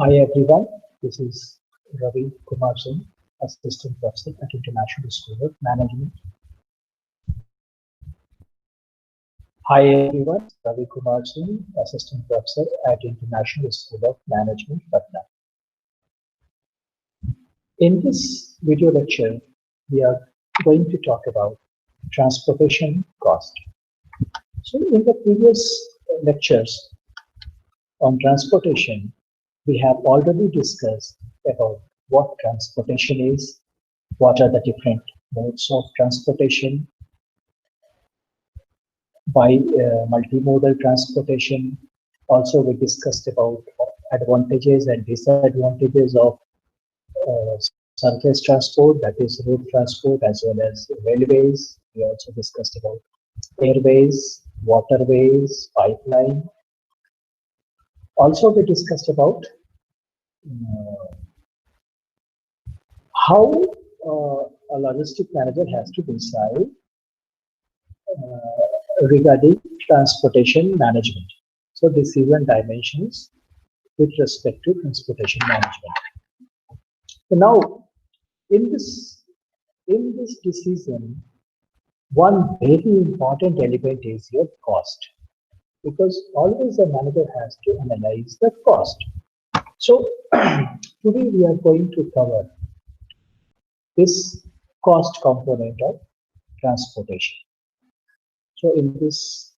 Hi everyone, this is Ravi Kumar Singh, Assistant Professor at International School of Management. Hi everyone, Ravi Kumar Singh, Assistant Professor at International School of Management, Patna. In this video lecture, we are going to talk about transportation cost. So in the previous lectures on transportation, we have already discussed about what transportation is, what are the different modes of transportation, by multimodal transportation. Also, we discussed about advantages and disadvantages of surface transport, that is road transport, as well as railways. We also discussed about airways, waterways, pipeline. Also, we discussed about how a logistic manager has to decide regarding transportation management. So this is one dimensions with respect to transportation management. So now in this decision, one very important element is your cost, because always the manager has to analyze the cost. So today we are going to cover this cost component of transportation. So in this,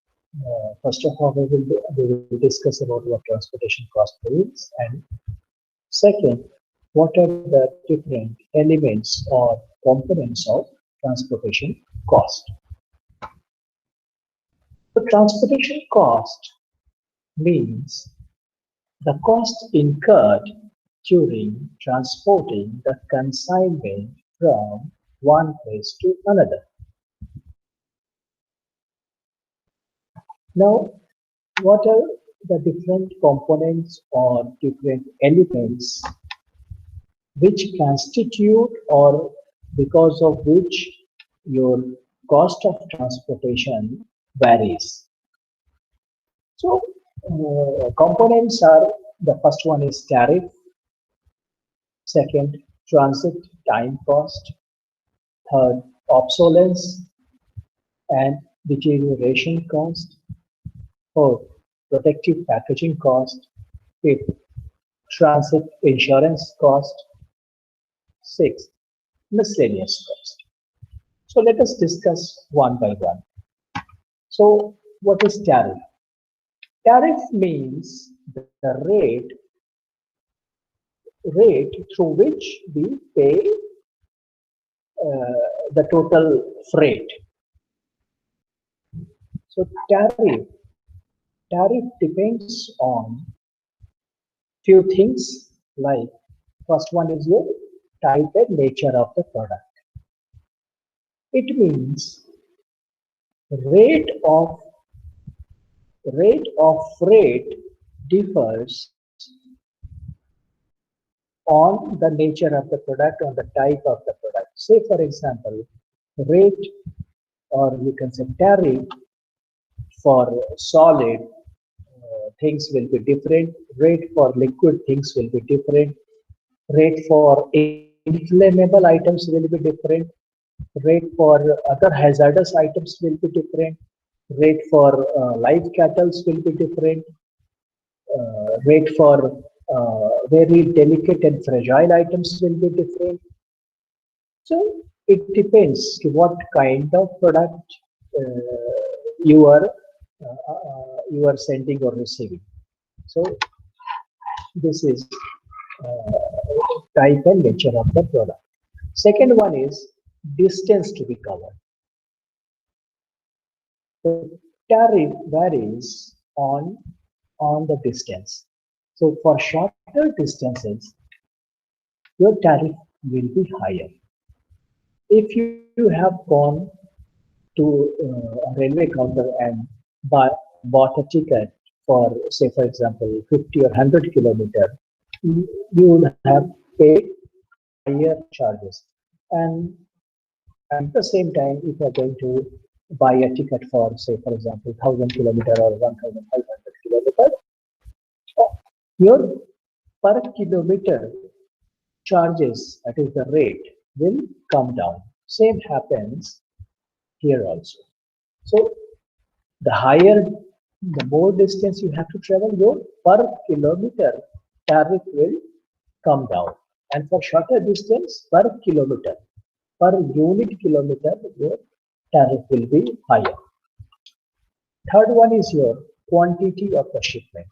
first of all, we will discuss about what transportation cost is, and second, what are the different elements or components of transportation cost. So transportation cost means the cost incurred during transporting the consignment from one place to another. Now, what are the different components or different elements which constitute or because of which your cost of transportation varies? So, components are, the first one is tariff, second, transit time cost, third, obsolescence and deterioration cost, fourth, protective packaging cost, fifth, transit insurance cost, sixth, miscellaneous cost. So let us discuss one by one. So what is tariff? Tariff means the rate through which we pay the total freight. So tariff depends on few things, like first one is your type and nature of the product. It means rate of freight differs on the nature of the product, on the type of the product. Say for example, rate, or you can say tariff for solid things will be different, rate for liquid things will be different, rate for inflammable items will be different, rate for other hazardous items will be different, rate for live cattle will be different, rate for very delicate and fragile items will be different. So it depends to what kind of product you are sending or receiving. So this is type and nature of the product. Second one is distance to be covered. The tariff varies on the distance. So for shorter distances, your tariff will be higher. If you have gone to a railway counter and bought a ticket for, say for example, 50 or 100 kilometer, you would have paid higher charges. And at the same time, if you are going to buy a ticket for, say for example, 1,000 kilometer or 1,500 kilometer, your per kilometer charges, that is the rate, will come down. Same happens here also. So the higher, the more distance you have to travel, your per kilometer tariff will come down. And for shorter distance, per kilometer, per unit kilometer, your tariff will be higher. Third one is your quantity of the shipment.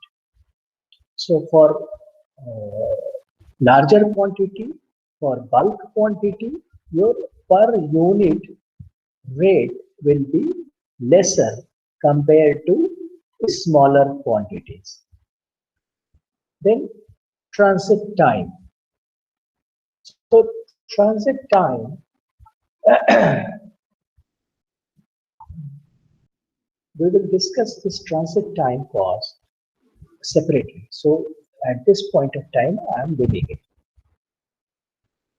So for larger quantity, for bulk quantity, your per unit rate will be lesser compared to smaller quantities. Then transit time. So transit time we will discuss this transit time cost separately. So at this point of time, I am leaving it.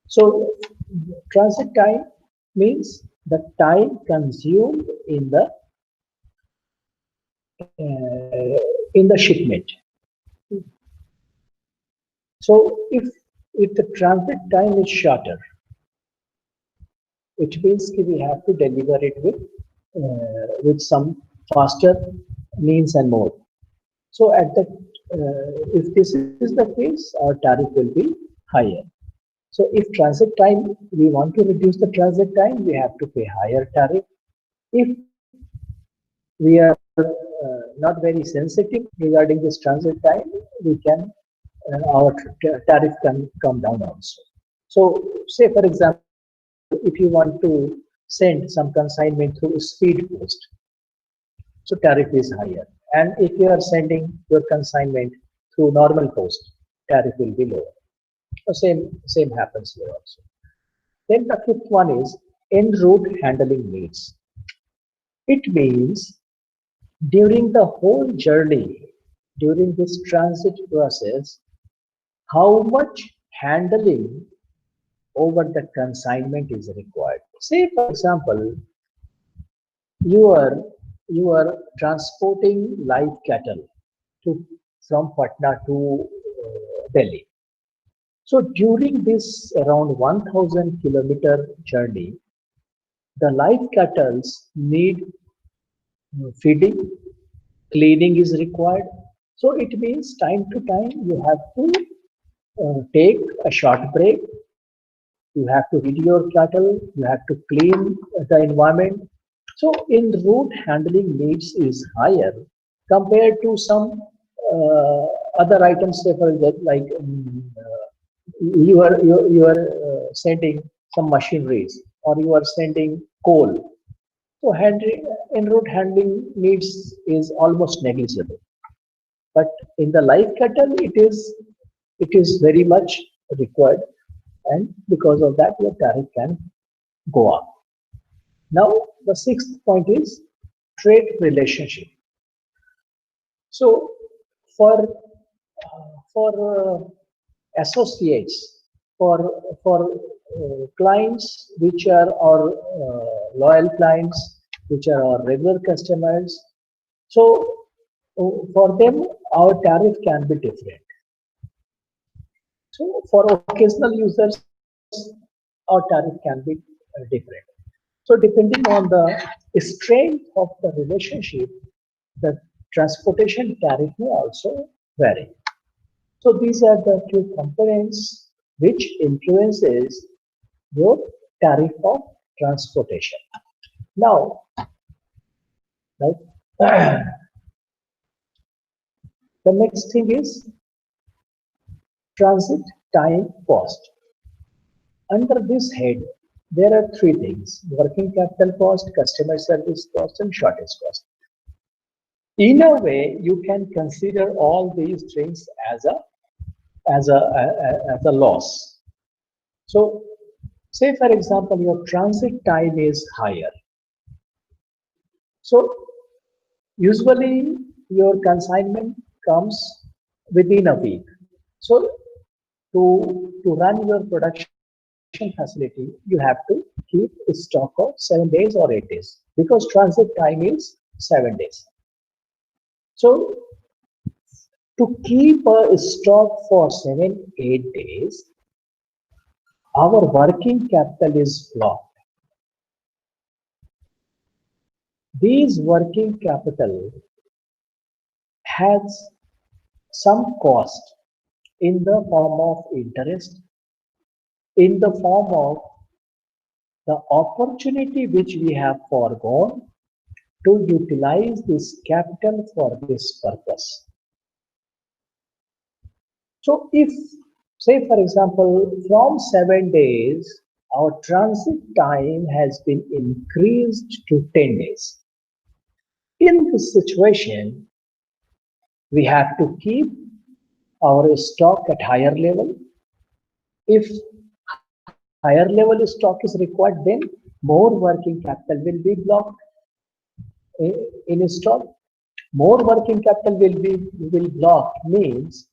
So transit time means the time consumed in the shipment. So if the transit time is shorter, it means we have to deliver it with some faster means and mode. So at that, if this is the case, our tariff will be higher. So if transit time, we want to reduce the transit time, we have to pay higher tariff. If we are not very sensitive regarding this transit time, we can our tariff can come down also. So say for example, if you want to send some consignment through speed post, so tariff is higher. And if you are sending your consignment through normal post, tariff will be lower. So same happens here also. Then the fifth one is en route handling needs. It means during the whole journey, during this transit process, how much handling over the consignment is required. Say for example, you are transporting live cattle from Patna to Delhi. So during this around 1000 kilometer journey, the live cattle need feeding, cleaning is required. So it means time to time you have to take a short break. You have to feed your cattle. You have to clean the environment. So in route handling needs is higher compared to some other items. Say for example, like you are sending some machineries or you are sending coal. So en route handling needs is almost negligible. But in the live cattle, it is very much required, and because of that, your tariff can go up. Now, the sixth point is trade relationship. So, for associates, for clients which are our loyal clients, which are our regular customers, so for them, our tariff can be different. So for occasional users, our tariff can be different. So depending on the strength of the relationship, the transportation tariff may also vary. So these are the two components which influences your tariff of transportation. Now, right, the next thing is transit time cost. Under this head, there are three things: working capital cost, customer service cost, and shortage cost. In a way, you can consider all these things as a loss. So, say for example, your transit time is higher. So, usually your consignment comes within a week. So, to run your production facility, you have to keep a stock of 7 days or 8 days because transit time is 7 days. So To keep a stock for 7-8 days, our working capital is blocked. These working capital has some cost in the form of interest, in the form of the opportunity which we have foregone to utilize this capital for this purpose. So if, say for example, from 7 days, our transit time has been increased to 10 days. In this situation, we have to keep our stock at higher level. If higher level stock is required, then more working capital will be blocked in stock. More working capital will block means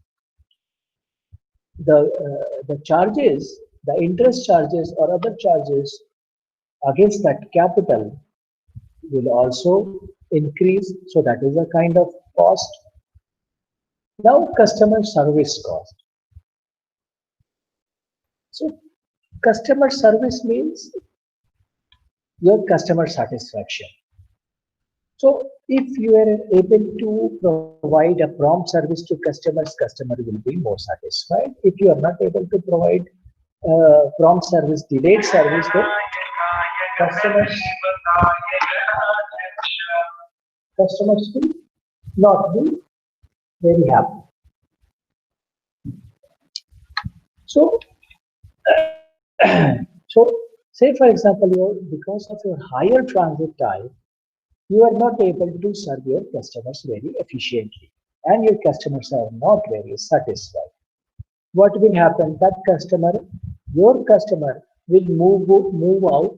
the charges, the interest charges or other charges against that capital will also increase. So that is a kind of cost. Now customer service cost. So customer service means your customer satisfaction. So if you are able to provide a prompt service to customers, customer will be more satisfied. If you are not able to provide prompt service, delayed service, then customers will not be very happy. So, so say for example, because of your higher transit time, you are not able to serve your customers very efficiently, and your customers are not very satisfied. What will happen? That customer, your customer, will move out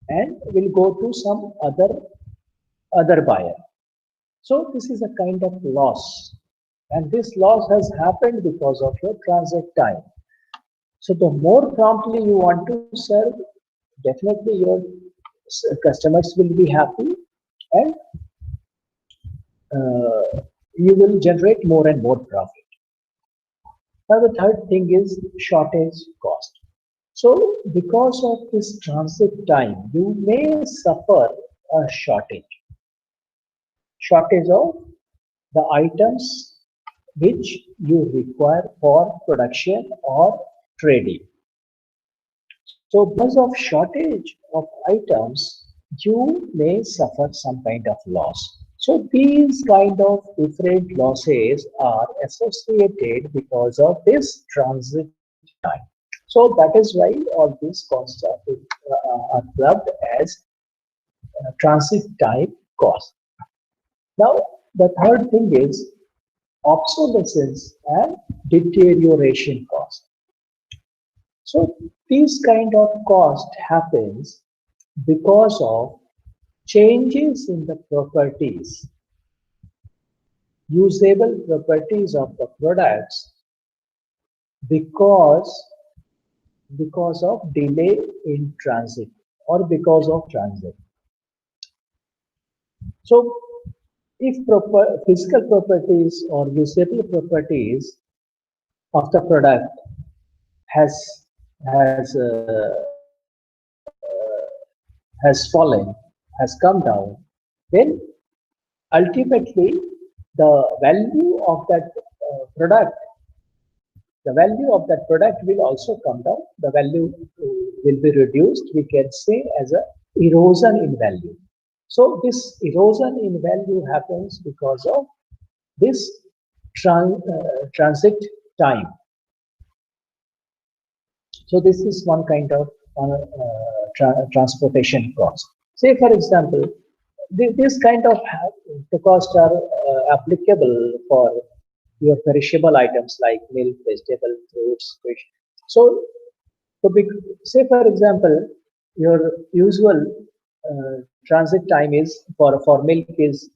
and will go to some other buyer. So this is a kind of loss, and this loss has happened because of your transit time. So the more promptly you want to serve, definitely your customers will be happy, and you will generate more and more profit. Now the third thing is shortage cost. So because of this transit time, you may suffer a shortage of the items which you require for production or trading. So because of shortage of items, you may suffer some kind of loss. So these kind of different losses are associated because of this transit time. So that is why all these costs are clubbed as transit time cost. Now the third thing is obsolescence and deterioration cost. So this kind of cost happens because of changes in the properties, usable properties of the products because of delay in transit or because of transit. So if physical properties or usable properties of the product has fallen, has come down, then ultimately the value of that product will also come down. The value will be reduced. We can say as a erosion in value. So this erosion in value happens because of this transit time. So this is one kind of transportation cost. Say for example, this kind of the costs are applicable for your perishable items like milk, vegetable, fruits, fish. So say for example, your usual transit time is for milk is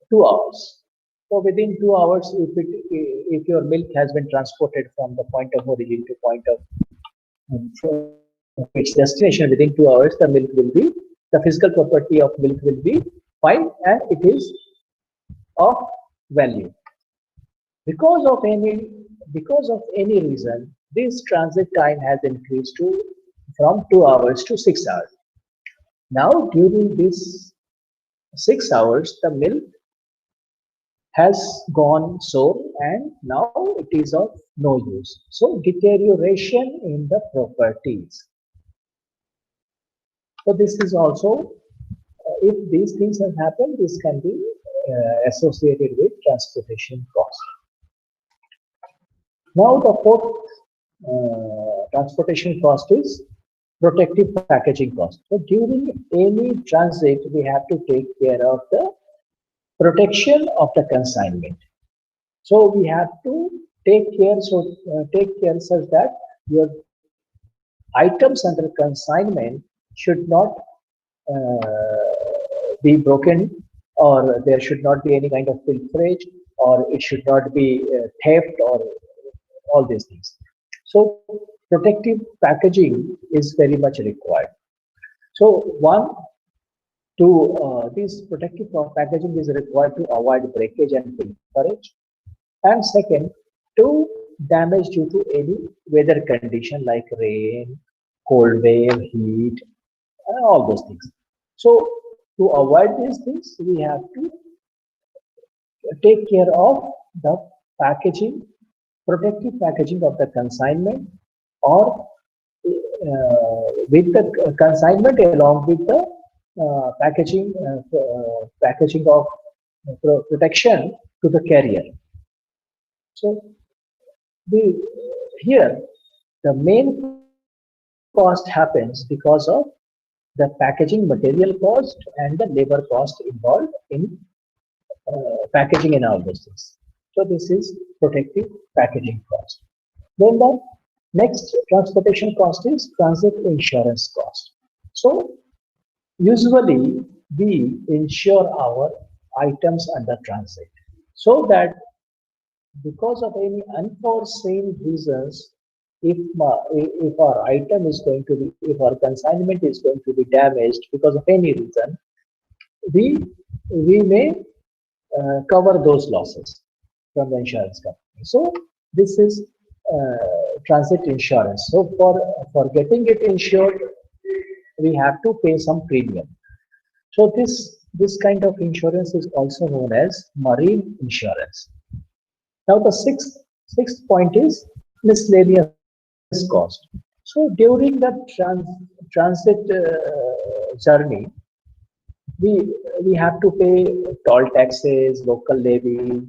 2 hours. So within 2 hours, if your milk has been transported from the point of origin to point of its destination within 2 hours, the physical property of milk will be fine and it is of value. Because of any reason, this transit time has increased to from 2 hours to 6 hours. Now, during these 6 hours, the milk has gone sour and now it is of no use. So, deterioration in the properties. So, this is also, if these things have happened, this can be associated with transportation cost. Now, the fourth transportation cost is protective packaging cost. So, during any transit, we have to take care of the protection of the consignment. So, we have to take care such that your items under consignment should not be broken, or there should not be any kind of pilferage, or it should not be theft, or all these things. So protective packaging is very much required. So this protective packaging is required to avoid breakage and pilferage, and second, to damage due to any weather condition like rain, cold wave, heat, all those things. So to avoid these things, we have to take care of the packaging, protective packaging of the consignment, or with the consignment along with the packaging of protection to the carrier. So here the main cost happens because of the packaging material cost and the labor cost involved in packaging and all those things. So this is protective packaging cost. Then the next transportation cost is transit insurance cost. So usually we insure our items under transit so that because of any unforeseen reasons, if our item is going to be, if our consignment is going to be damaged because of any reason, we may cover those losses from the insurance company. So this is transit insurance. So for getting it insured, we have to pay some premium. So this kind of insurance is also known as marine insurance. Now the sixth point is miscellaneous cost. So during the transit journey, we have to pay toll taxes, local levy,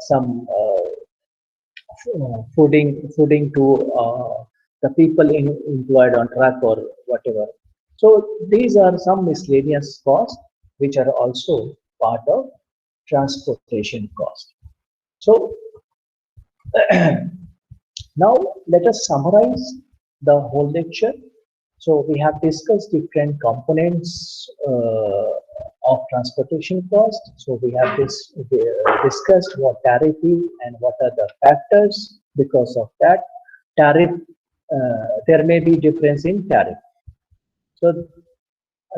some fooding to the people employed on truck or whatever. So these are some miscellaneous costs which are also part of transportation cost. So now let us summarize the whole lecture. So we have discussed different components of transportation cost. So we have discussed what tariff is and what are the factors. Because of that, tariff, there may be difference in tariff. So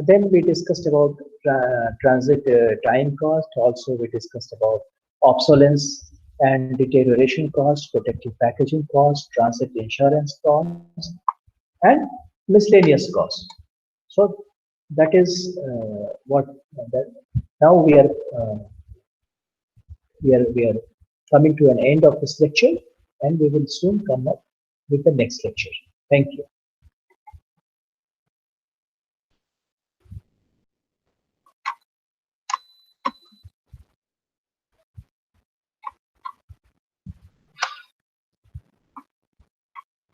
then we discussed about transit time cost. Also we discussed about obsolescence and deterioration cost, protective packaging cost, transit insurance cost, and miscellaneous cost. So that is what that. Now we are coming to an end of this lecture, and we will soon come up with the next lecture. Thank you.